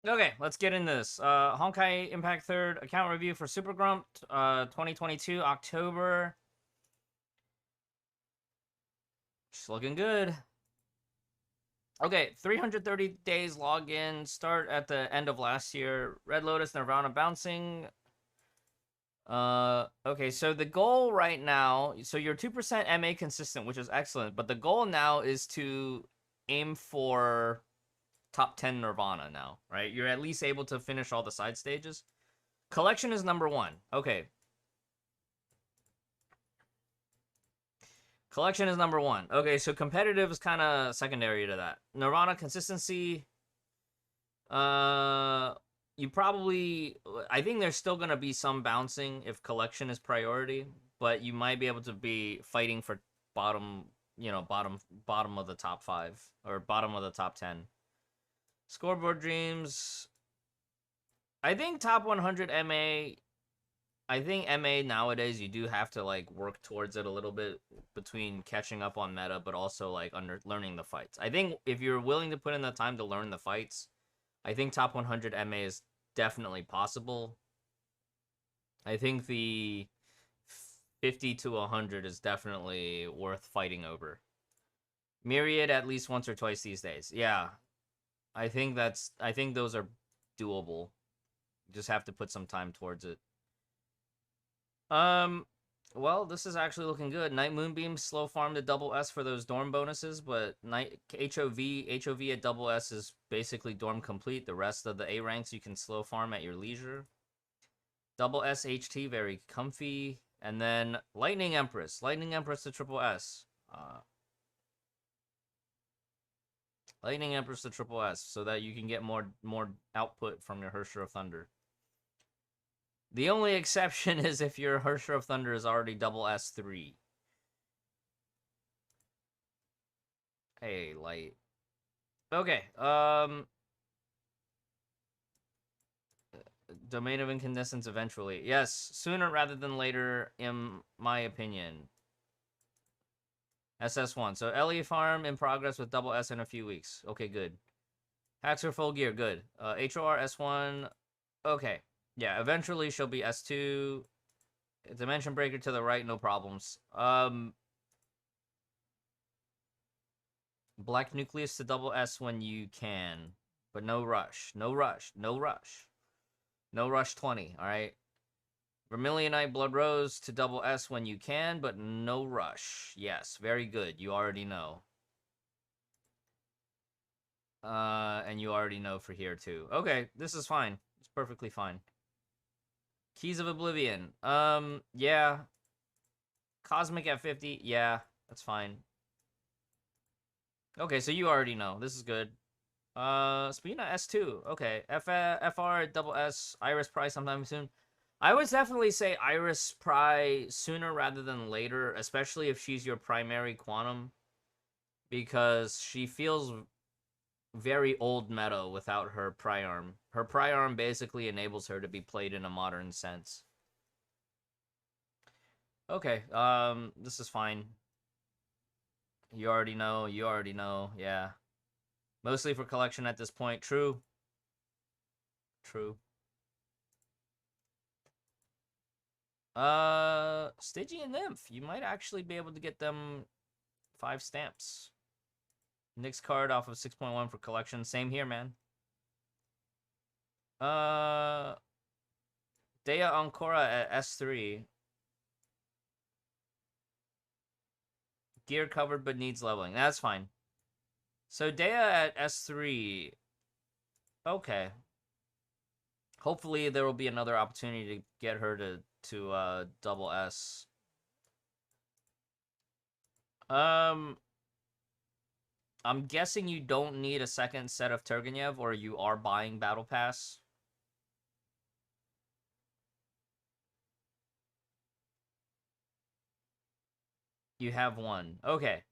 Okay, let's get into this. Honkai Impact 3rd account review for SuperGrump 2022 October. Just looking good. Okay, 330 days login. Start at the end of last year. Red Lotus, Nirvana bouncing. Okay, so the goal right now, so you're 2% MA consistent, which is excellent, but the goal now is to aim for top 10 Nirvana now, right? You're at least able to finish all the side stages. Collection is number 1. Okay. Collection is number 1. Okay, so competitive is kind of secondary to that. Nirvana consistency, uh, you probably, I think there's still gonna be some bouncing if collection is priority, but you might be able to be fighting for bottom, bottom of the top 5 or bottom of the top 10. Scoreboard dreams. I think top 100 MA. I think MA nowadays you do have to like work towards it a little bit between catching up on meta, but also like learning the fights. I think if you're willing to put in the time to learn the fights, I think top 100 MA is definitely possible. I think the 50 to 100 is definitely worth fighting over. Myriad at least once or twice these days. Yeah. I think those are doable. You just have to put some time towards it. Well, this is actually looking good. Night Moonbeam slow farm to double S for those dorm bonuses, but Night HOV at double S is basically dorm complete. The rest of the A ranks you can slow farm at your leisure. Double S HT very comfy, and then Lightning Empress to triple S. Lightning Empress to triple S, so that you can get more output from your Hersher of Thunder. The only exception is if your Hersher of Thunder is already double S3. Hey, light. Okay, Domain of Incandescence eventually. Yes, sooner rather than later, in my opinion. SS1. So LE farm in progress with double S in a few weeks. Okay, good. Hacks are full gear, good. HOR S1. Okay. Yeah, eventually she'll be S2. Dimension breaker to the right, no problems. Black nucleus to double S when you can. But no rush. No rush. No rush. No rush 20, alright? Vermilionite Blood Rose to double S when you can, but no rush. Yes, very good. You already know. And you already know for here too. Okay, this is fine. It's perfectly fine. Keys of Oblivion. Yeah. Cosmic at 50. Yeah, that's fine. Okay, so you already know. This is good. Spina S2. Okay. FR double S. Iris Pry sometime soon. I would definitely say Iris Pry sooner rather than later, especially if she's your primary quantum, because she feels very old meta without her pry arm. Her pry arm basically enables her to be played in a modern sense. Okay, this is fine. You already know, yeah. Mostly for collection at this point. True. True. Stygian Nymph. You might actually be able to get them 5 stamps. Nyx card off of 6.1 for collection. Same here, man. Dea Ancora at S3. Gear covered but needs leveling. That's fine. So Dea at S3. Okay. Hopefully there will be another opportunity to get her to double S. I'm guessing you don't need a second set of Turgenev, or you are buying Battle Pass. You have one. Okay.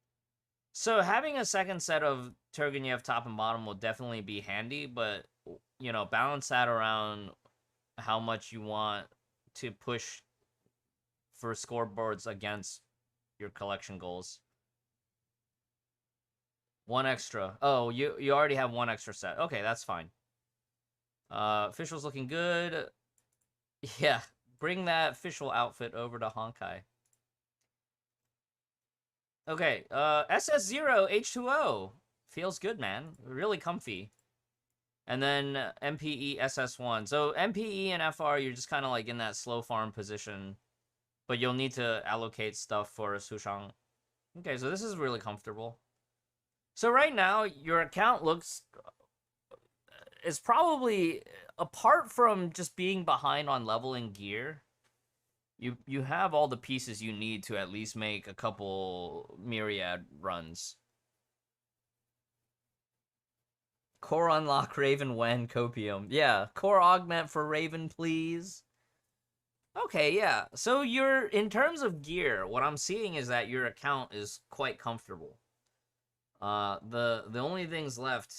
So having a second set of Turgenev top and bottom will definitely be handy, but, you know, balance that around how much you want to push for scoreboards against your collection goals. One extra. Oh, you already have one extra set. Okay, that's fine. Official's looking good. Yeah, bring that official outfit over to Honkai. Okay, SS0 H2O. Feels good, man. Really comfy. And then MPE SS1. So MPE and FR, you're just kind of like in that slow farm position. But you'll need to allocate stuff for Sushang. Okay, so this is really comfortable. So right now, your account looks... is probably, apart from just being behind on leveling gear, you have all the pieces you need to at least make a couple myriad runs. Core unlock Raven when Copium. Yeah, core augment for Raven, please. Okay, yeah. So you're, in terms of gear, what I'm seeing is that your account is quite comfortable. The only things left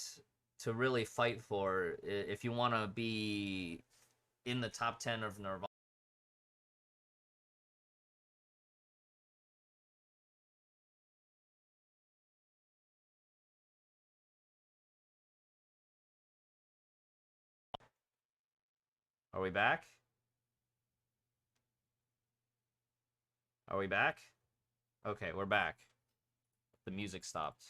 to really fight for, if you want to be in the top 10 of Nirvana. Are we back? Are we back? Okay, we're back. The music stopped.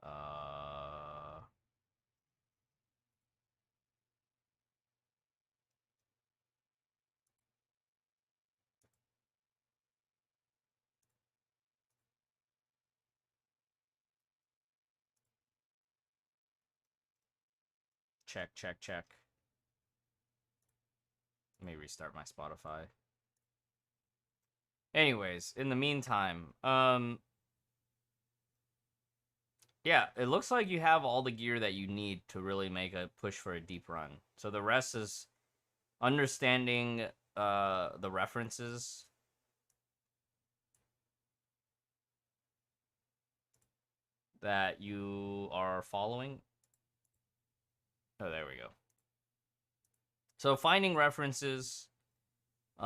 Uh... Check, check, check. Let me restart my Spotify. Anyways, in the meantime, yeah, it looks like you have all the gear that you need to really make a push for a deep run. So the rest is understanding the references that you are following. Oh, there we go. So finding references, it's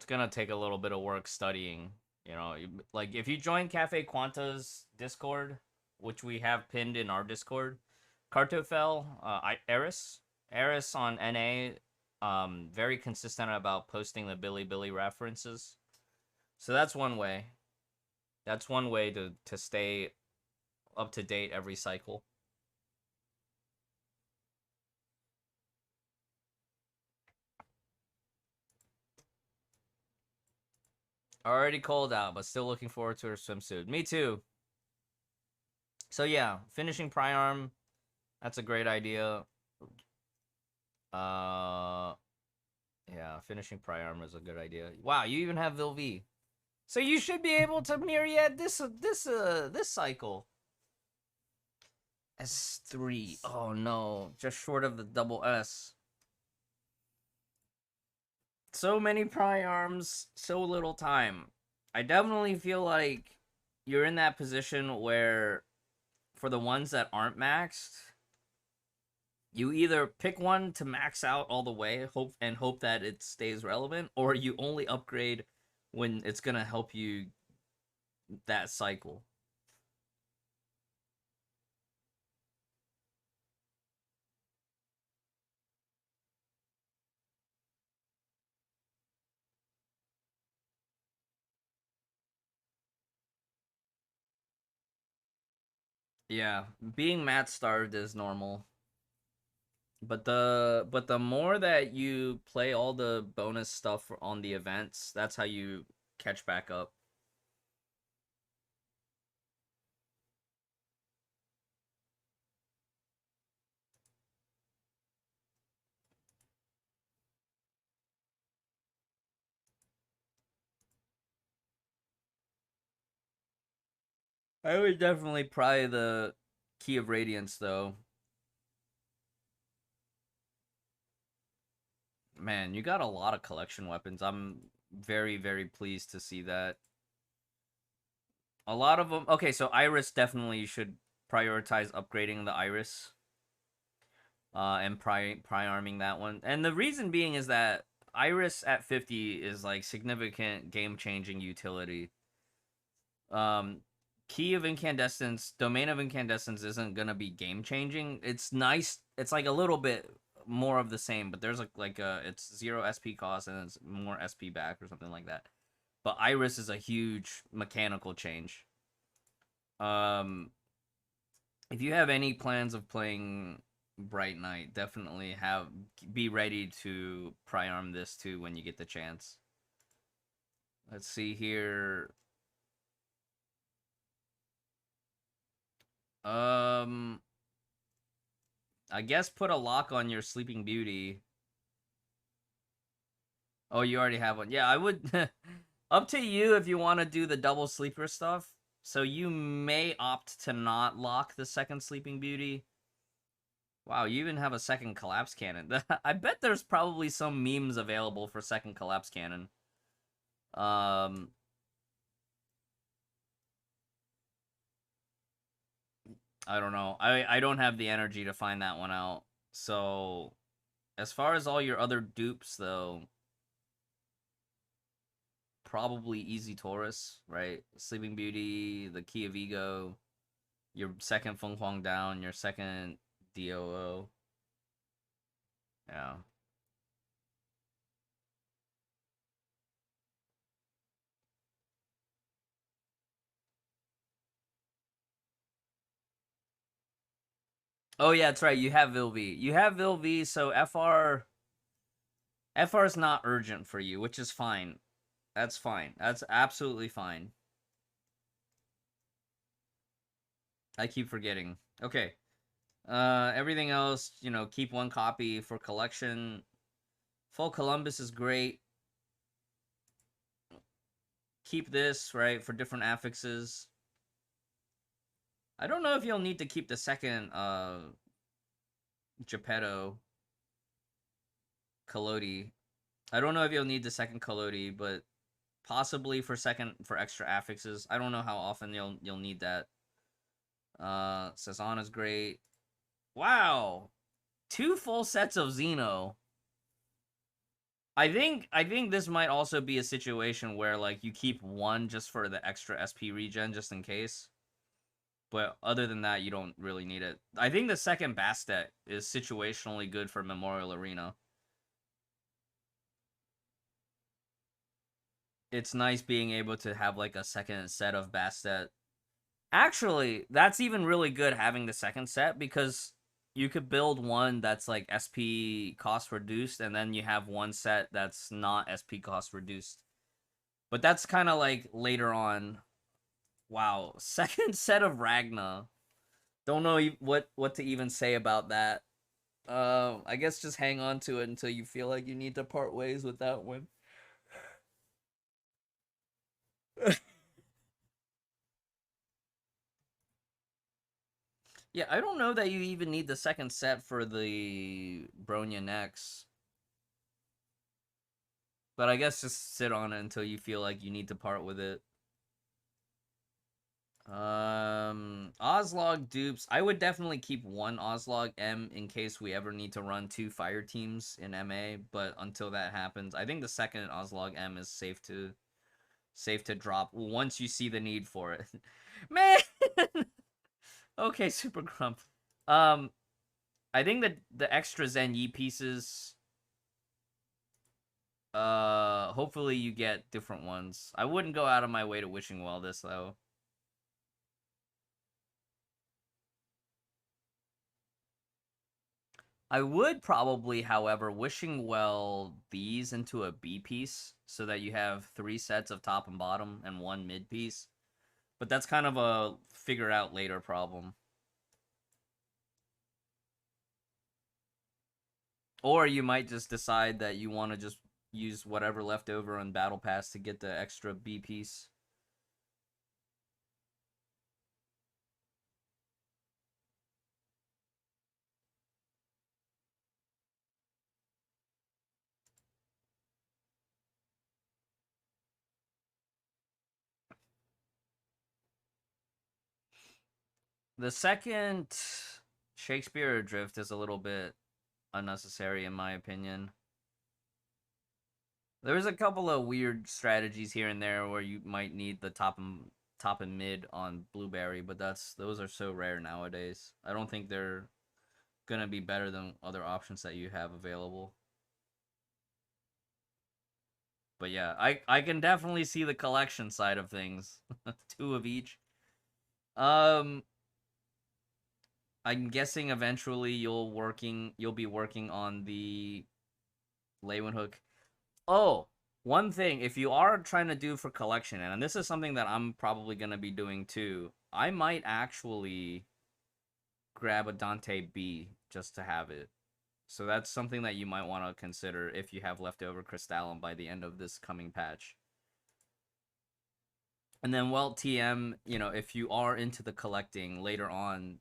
gonna take a little bit of work studying. You know, like if you join Cafe Quanta's Discord, which we have pinned in our Discord, Kartoffel, Eris on NA, very consistent about posting the Billy references. So that's one way. That's one way to stay up to date every cycle. Already cold out, but still looking forward to her swimsuit. Me too. So yeah, finishing Priarm, that's a great idea. Yeah, finishing Priarm is a good idea. Wow, you even have Vilvi. So you should be able to myriad this cycle. S3. Oh no, just short of the double S. So many Priarms, so little time. I definitely feel like you're in that position where for the ones that aren't maxed, you either pick one to max out all the way, hope that it stays relevant, or you only upgrade when it's gonna help you that cycle. Yeah, being mat starved is normal. But the more that you play all the bonus stuff on the events, that's how you catch back up. I would definitely pry the Key of Radiance though. Man, you got a lot of collection weapons. I'm very, very pleased to see that. A lot of them. Okay, so Iris definitely should prioritize upgrading the Iris. And pri-arming that one. And the reason being is that Iris at 50 is like significant game-changing utility. Key of Incandescence, Domain of Incandescence isn't gonna be game-changing. It's nice. It's like a little bit more of the same, but there's it's 0 SP cost and it's more SP back or something like that. But Iris is a huge mechanical change. If you have any plans of playing Bright Knight, definitely be ready to pri-arm this too when you get the chance. Let's see here. I guess put a lock on your Sleeping Beauty. Oh, you already have one. Yeah, I would. Up to you if you want to do the double sleeper stuff. So you may opt to not lock the second Sleeping Beauty. Wow, you even have a second Collapse Cannon. I bet there's probably some memes available for second Collapse Cannon. I don't know. I don't have the energy to find that one out. So, as far as all your other dupes, though, probably Easy Taurus, right? Sleeping Beauty, the Key of Ego, your second Feng Huang down, your second DOO. Yeah. Oh yeah, that's right. You have Vilv. You have Vilv, so FR is not urgent for you, which is fine. That's fine. That's absolutely fine. I keep forgetting. Okay. Everything else, keep one copy for collection. Full Columbus is great. Keep this, right, for different affixes. I don't know if you'll need to keep the second Geppetto Collodi. I don't know if you'll need the second Collodi, but possibly for extra affixes. I don't know how often you'll need that. Cezanne is great. Wow. 2 full sets of Xeno. I think this might also be a situation where like you keep one just for the extra SP regen just in case. But other than that, you don't really need it. I think the second Bastet is situationally good for Memorial Arena. It's nice being able to have like a second set of Bastet. Actually, that's even really good having the second set because you could build one that's like SP cost reduced and then you have one set that's not SP cost reduced. But that's kind of like later on. Wow, second set of Ragna. Don't know what to even say about that. I guess just hang on to it until you feel like you need to part ways with that one. Yeah, I don't know that you even need the second set for the Bronya Nex. But I guess just sit on it until you feel like you need to part with it. Ozlog dupes. I would definitely keep one Ozlog M in case we ever need to run 2 fire teams in MA, but until that happens, I think the second Ozlog M is safe to drop once you see the need for it. Man. Okay, Super Grump. I think that the extra Zen Yi pieces hopefully you get different ones. I wouldn't go out of my way to wishing well this though. I would probably, however, wishing well these into a B piece so that you have 3 sets of top and bottom and 1 mid piece. But that's kind of a figure out later problem. Or you might just decide that you want to just use whatever left over on Battle Pass to get the extra B piece. The second Shakespeare Adrift is a little bit unnecessary in my opinion. There's a couple of weird strategies here and there where you might need the top and mid on Blueberry, but those are so rare nowadays. I don't think they're gonna be better than other options that you have available. But yeah, I can definitely see the collection side of things. 2 of each. I'm guessing eventually you'll be working on the Leeuwenhoek. Oh, one thing, if you are trying to do for collection, and this is something that I'm probably gonna be doing too, I might actually grab a Dante B just to have it. So that's something that you might want to consider if you have leftover Crystalline by the end of this coming patch. And then Welt TM, if you are into the collecting later on,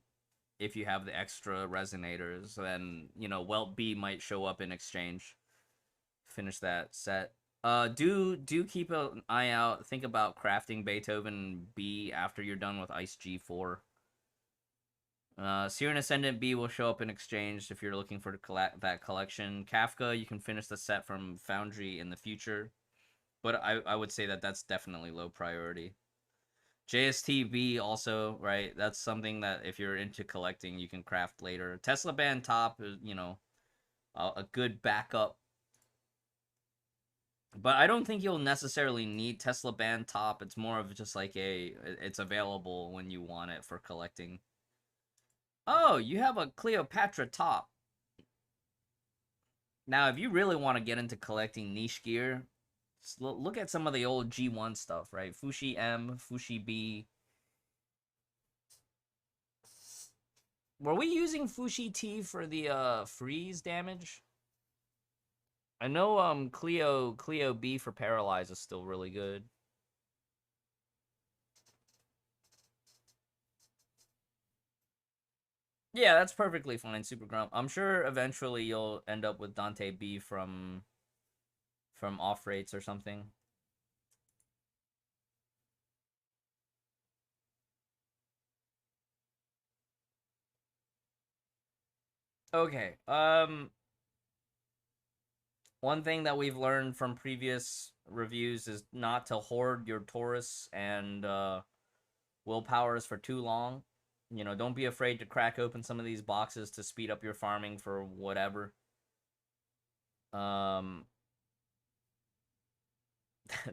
if you have the extra resonators, then, Welt B might show up in exchange. Finish that set. Do keep an eye out. Think about crafting Beethoven B after you're done with Ice G4. Searing Ascendant B will show up in exchange if you're looking for that collection. Kafka, you can finish the set from Foundry in the future, but I would say that that's definitely low priority. JSTB also, right? That's something that if you're into collecting, you can craft later. Tesla Band Top is, a good backup. But I don't think you'll necessarily need Tesla Band Top. It's more of just like it's available when you want it for collecting. Oh, you have a Cleopatra top. Now, if you really want to get into collecting niche gear, look at some of the old G1 stuff, right? Fushi M, Fushi B. Were we using Fushi T for the freeze damage? I know Cleo B for Paralyze is still really good. Yeah, that's perfectly fine, SuperGrump. I'm sure eventually you'll end up with Dante B from off rates or something. Okay. One thing that we've learned from previous reviews is not to hoard your Taurus and willpowers for too long. Don't be afraid to crack open some of these boxes to speed up your farming for whatever.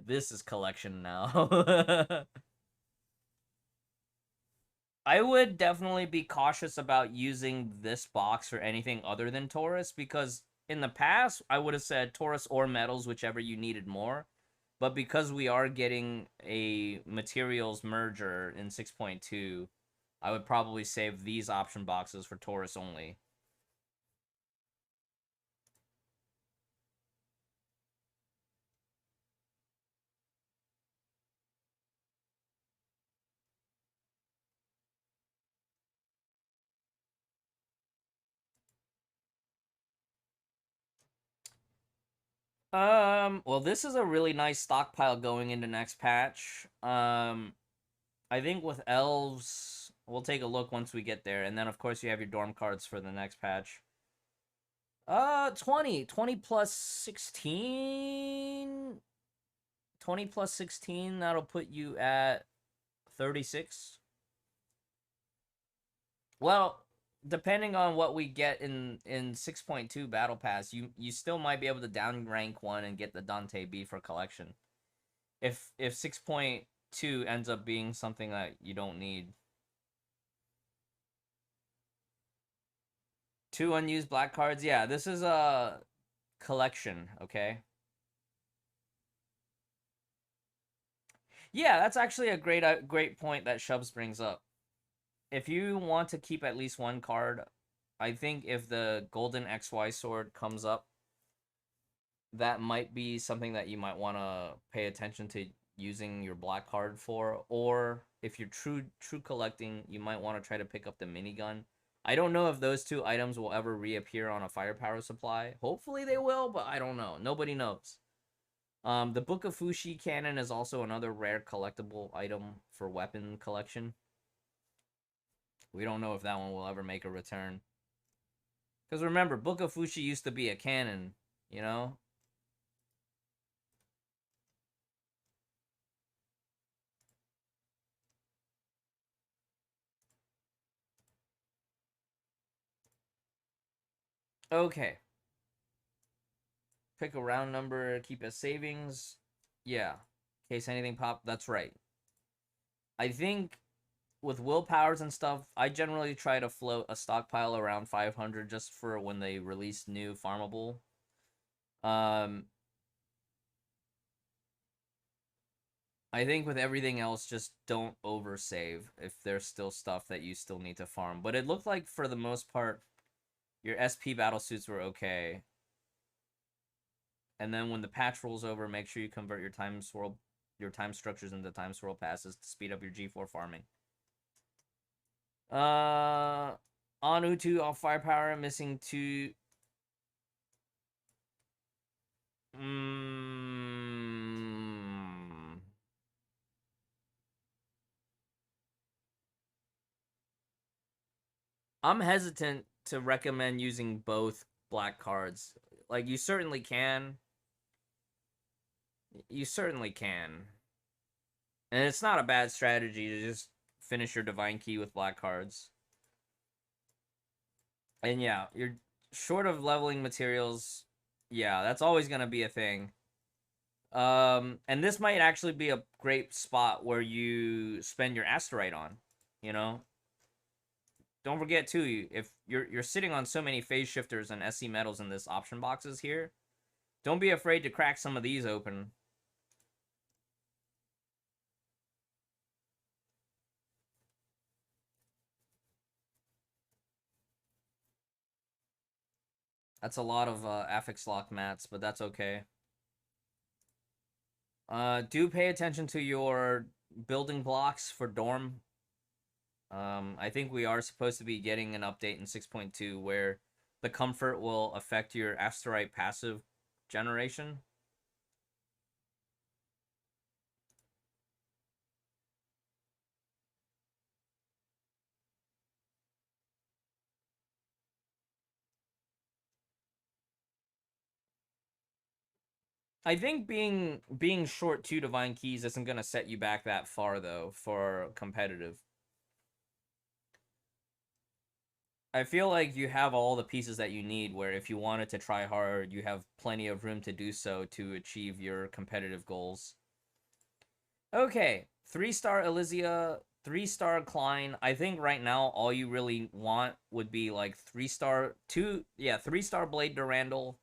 This is collection now. I would definitely be cautious about using this box for anything other than Taurus, because in the past, I would have said Taurus or metals, whichever you needed more. But because we are getting a materials merger in 6.2, I would probably save these option boxes for Taurus only. Well, this is a really nice stockpile going into next patch. I think with elves, we'll take a look once we get there, and then of course you have your dorm cards for the next patch. 20 plus 16. 20 plus 16, that'll put you at 36. Well, depending on what we get in 6.2 Battle Pass, you still might be able to down rank one and get the Dante B for collection. If 6.2 ends up being something that you don't need. 2 unused black cards. Yeah, this is a collection, okay? Yeah, that's actually a great point that Shubs brings up. If you want to keep at least one card, I think if the golden XY sword comes up, that might be something that you might want to pay attention to using your black card for. Or if you're true collecting, you might want to try to pick up the minigun. I don't know if those 2 items will ever reappear on a firepower supply. Hopefully they will, but I don't know. Nobody knows. The Book of Fushi Cannon is also another rare collectible item for weapon collection. We don't know if that one will ever make a return. Because remember, Book of Fushi used to be a canon, you know? Okay. Pick a round number, keep as savings. Yeah. In case anything pop, that's right. I think with willpowers and stuff, I generally try to float a stockpile around 500 just for when they release new farmable. I think with everything else, just don't oversave if there's still stuff that you still need to farm. But it looked like for the most part, your SP battle suits were okay. And then when the patch rolls over, make sure you convert your time structures into time swirl passes to speed up your G4 farming. On Utu, off firepower, missing 2. I'm hesitant to recommend using both black cards. Like, you certainly can. You certainly can. And it's not a bad strategy to just finish your Divine Key with black cards. And yeah, you're short of leveling materials. Yeah, that's always going to be a thing. And this might actually be a great spot where you spend your asteroid on, you know? Don't forget too, if you're sitting on so many phase shifters and SC metals in this option boxes here, don't be afraid to crack some of these open. That's a lot of affix lock mats, but that's okay. Do pay attention to your building blocks for Dorm. I think we are supposed to be getting an update in 6.2 where the comfort will affect your asteroid passive generation. I think being short 2 Divine Keys isn't going to set you back that far, though, for competitive. I feel like you have all the pieces that you need, where if you wanted to try hard, you have plenty of room to do so to achieve your competitive goals. Okay, 3-star Elysia, 3-star Klein. I think right now all you really want would be like 3-star, 3-star Blade Durandal,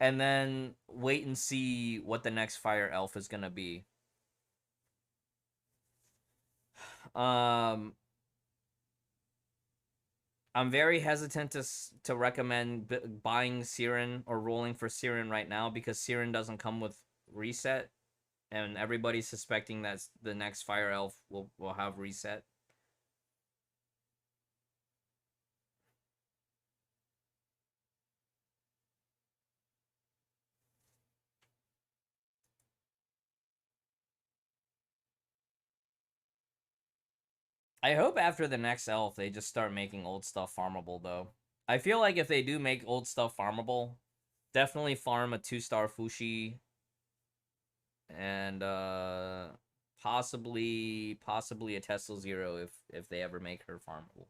and then wait and see what the next Fire Elf is gonna be. I'm very hesitant to recommend buying Siren or rolling for Siren right now because Siren doesn't come with reset, and everybody's suspecting that the next Fire Elf will have reset. I hope after the next elf, they just start making old stuff farmable, though. I feel like if they do make old stuff farmable, definitely farm a 2-star Fushi. And, possibly a Tesla Zero if they ever make her farmable.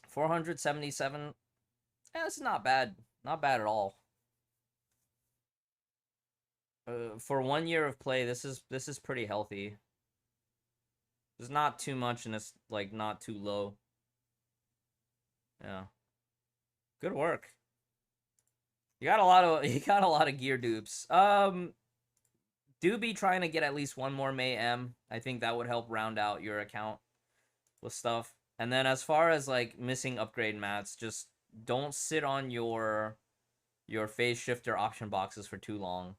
477. That's not bad. Not bad at all. For 1 year of play, this is pretty healthy. There's not too much, and it's like not too low. Yeah. Good work. You got a lot of gear dupes. Do be trying to get at least one more May M. I think that would help round out your account with stuff. And then as far as like missing upgrade mats, just don't sit on your phase shifter option boxes for too long.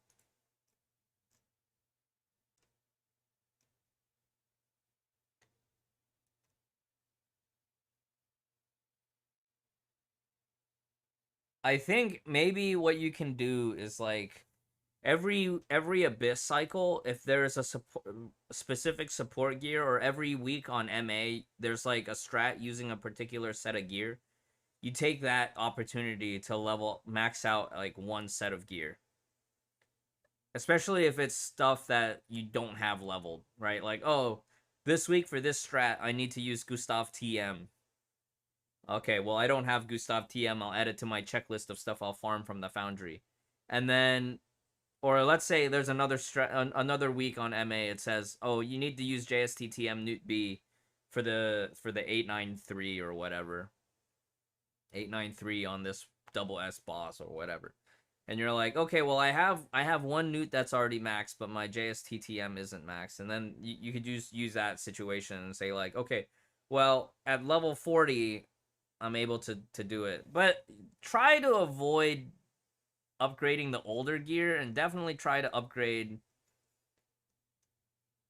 I think maybe what you can do is like every abyss cycle, if there's a specific support gear, or every week on MA there's like a strat using a particular set of gear, you take that opportunity to level max out like one set of gear. Especially if it's stuff that you don't have leveled, right? Like, oh, this week for this strat, I need to use Gustav TM. Okay, well, I don't have Gustav TM. I'll add it to my checklist of stuff I'll farm from the Foundry. And then, or let's say there's another week on MA. It says, oh, you need to use JST TM Newt B for the 893 or whatever. 893 on this double S boss or whatever. And you're like, okay, well, I have one Newt that's already maxed, but my JSTTM isn't maxed. And then you could use that situation and say like, okay, well, at level 40, I'm able to do it. But try to avoid upgrading the older gear, and definitely try to upgrade.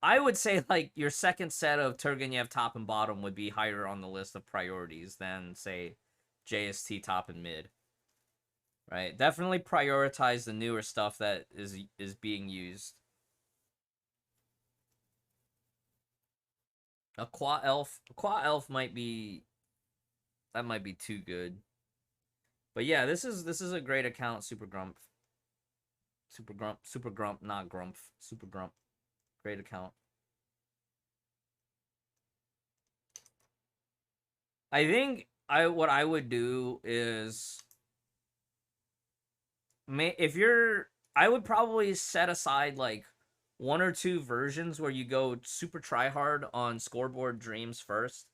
I would say like your second set of Turgenev top and bottom would be higher on the list of priorities than, say, JST top and mid. Right? Definitely prioritize the newer stuff that is being used. A Qua Elf might be, that might be too good. But yeah, this is a great account, SuperGrump. SuperGrump, not Grump. SuperGrump. Great account. I think what I would do is, I would probably set aside like one or two versions where you go super try hard on scoreboard dreams first,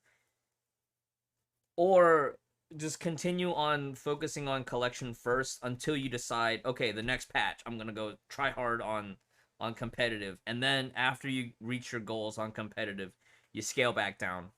or just continue on focusing on collection first until you decide, okay, the next patch I'm gonna go try hard on competitive, and then after you reach your goals on competitive, you scale back down.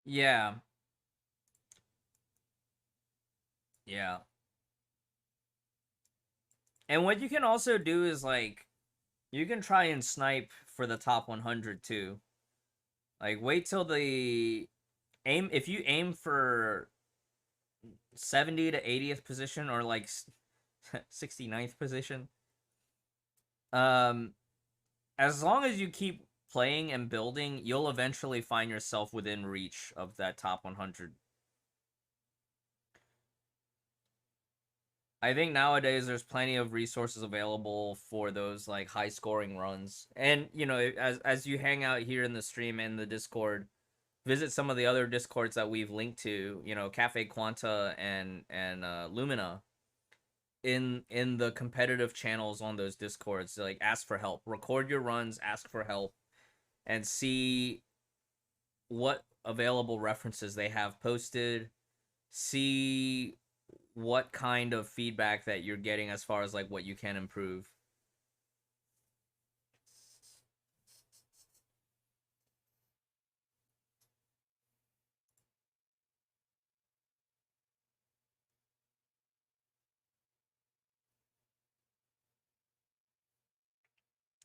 Yeah. Yeah. And what you can also do is like, you can try and snipe for the top 100 too. Like, wait till the aim, if you aim for 70 to 80th position, or like 69th position, as long as you keep playing and building, you'll eventually find yourself within reach of that top 100. I think nowadays there's plenty of resources available for those like high scoring runs. And you know, as you hang out here in the stream and the Discord, visit some of the other Discords that we've linked to, you know, Cafe Quanta and Lumina. In the competitive channels on those Discords, like, ask for help, record your runs, ask for help, and see what available references they have posted, see what kind of feedback that you're getting as far as like what you can improve.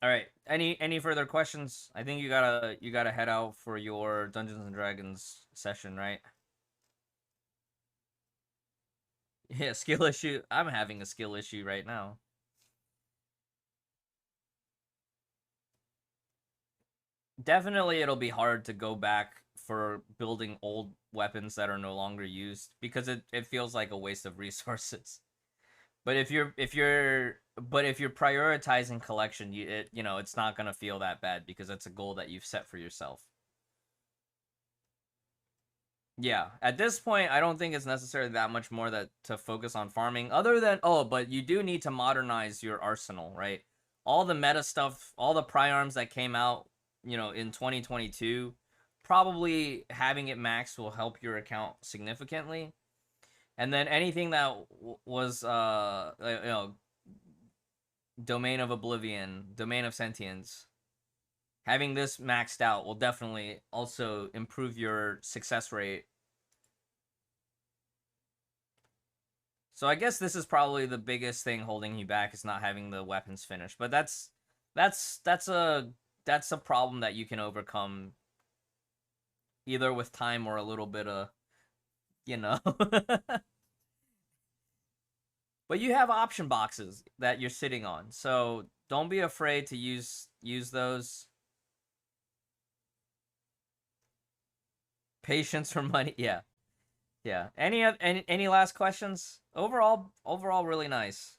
All right. Any further questions? I think you gotta head out for your Dungeons and Dragons session, right? Yeah, skill issue. I'm having a skill issue right now. Definitely it'll be hard to go back for building old weapons that are no longer used, because it feels like a waste of resources. But if you're prioritizing collection, you know, it's not gonna feel that bad because it's a goal that you've set for yourself. Yeah, at this point, I don't think it's necessarily that much more that to focus on farming, other than, oh, but you do need to modernize your arsenal, right? All the meta stuff, all the pry-arms that came out, you know, in 2022, probably having it maxed will help your account significantly. And then anything that was Domain of Oblivion, Domain of Sentience, having this maxed out will definitely also improve your success rate. So I guess this is probably the biggest thing holding you back, is not having the weapons finished. But that's a problem that you can overcome either with time or a little bit of, you know. But you have option boxes that you're sitting on, so don't be afraid to use those. Patience for money, yeah, yeah. Any last questions? Overall, really nice.